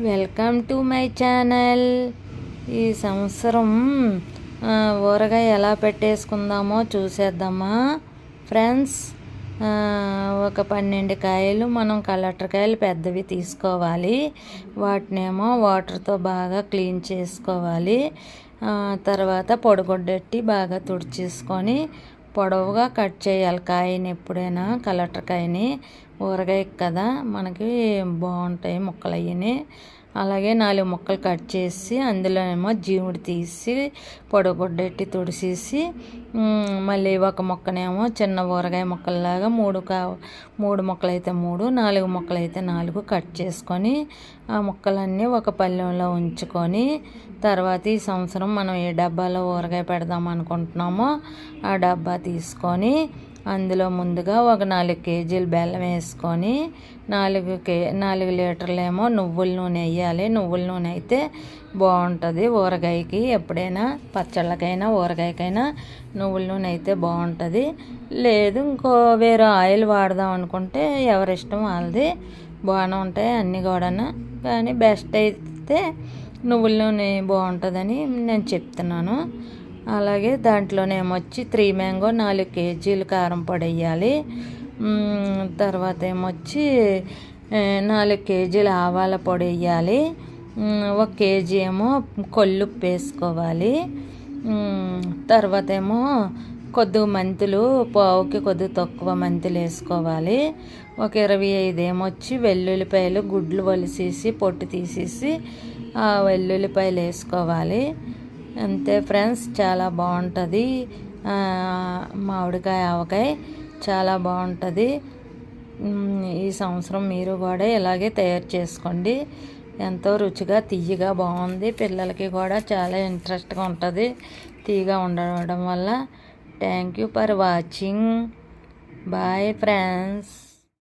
Welcome to my channel. ఈ సంవత్సరం ఊరగాయ ఎలా పెట్టేసుకుందామో చూసేద్దామా ఫ్రెండ్స్. ఒక 12 కాయలు మనం కలెక్టర్కాయలు పెద్దవి తీసుకోవాలి. వాటినేమో వాటర్తో బాగా క్లీన్ చేసుకోవాలి. తర్వాత పొడిగొడ్డెట్టి బాగా తుడిచేసుకొని పొడవుగా కట్ చేయాలి కాయని. ఎప్పుడైనా కలెక్టర్కాయని ఊరగాయ కదా మనకి బాగుంటాయి ముక్కలు అయ్యి. అలాగే 4 ముక్కలు కట్ చేసి అందులోనేమో జీముడు తీసి పొడగొడ్డెట్టి తుడిసేసి మళ్ళీ ఒక ముక్కనేమో చిన్న ఊరగాయ ముక్కల్లాగా 3 ముక్కలు అయితే 3, 4 ముక్కలు అయితే 4 కట్ చేసుకొని ఆ ముక్కలన్నీ ఒక పళ్ళెంలో ఉంచుకొని తర్వాత ఈ సంవత్సరం మనం ఏ డబ్బాలో ఊరగాయ పెడదాం అనుకుంటున్నామో ఆ డబ్బా తీసుకొని అందులో ముందుగా ఒక 4 కేజీలు బెల్లం వేసుకొని 4 లీటర్లేమో నువ్వుల నూనె వేయాలి. నువ్వుల నూనె అయితే బాగుంటుంది ఊరగాయకి. ఎప్పుడైనా పచ్చళ్ళకైనా ఊరగాయకైనా నువ్వుల నూనె అయితే బాగుంటుంది. లేదు ఇంకో వేరే ఆయిల్ వాడదాం అనుకుంటే ఎవరిష్టం వాళ్ళది, బాగానే ఉంటాయి అన్నీ కూడా. కానీ బెస్ట్ అయితే నువ్వుల నూనె బాగుంటుందని నేను చెప్తున్నాను. అలాగే దాంట్లోనేమొచ్చి 3 మ్యాంగో 4 కేజీలు కారం పొడి వేయాలి. తర్వాత ఏమొచ్చి 4 కేజీలు ఆవాల పొడి వేయాలి. 1 కేజీ ఏమో కొల్లుప్పు వేసుకోవాలి. తర్వాత ఏమో కొద్దిగా మెంతులు, పావుకి కొద్దిగా తక్కువ మెంతులు వేసుకోవాలి. ఒక 25 ఏమొచ్చి వెల్లుల్లిపాయలు గుడ్లు వలిసేసి పొట్టు తీసేసి ఆ వెల్లుల్లిపాయలు వేసుకోవాలి. అంతే ఫ్రెండ్స్, చాలా బాగుంటుంది. మామిడికాయ ఆవకాయ చాలా బాగుంటుంది. ఈ సంవత్సరం మీరు కూడా ఇలాగే తయారు చేసుకోండి. ఎంతో రుచిగా తియ్యగా బాగుంది. పిల్లలకి కూడా చాలా ఇంట్రెస్ట్గా ఉంటుంది తీయగా ఉండడం వల్ల. Thank you for watching. Bye friends.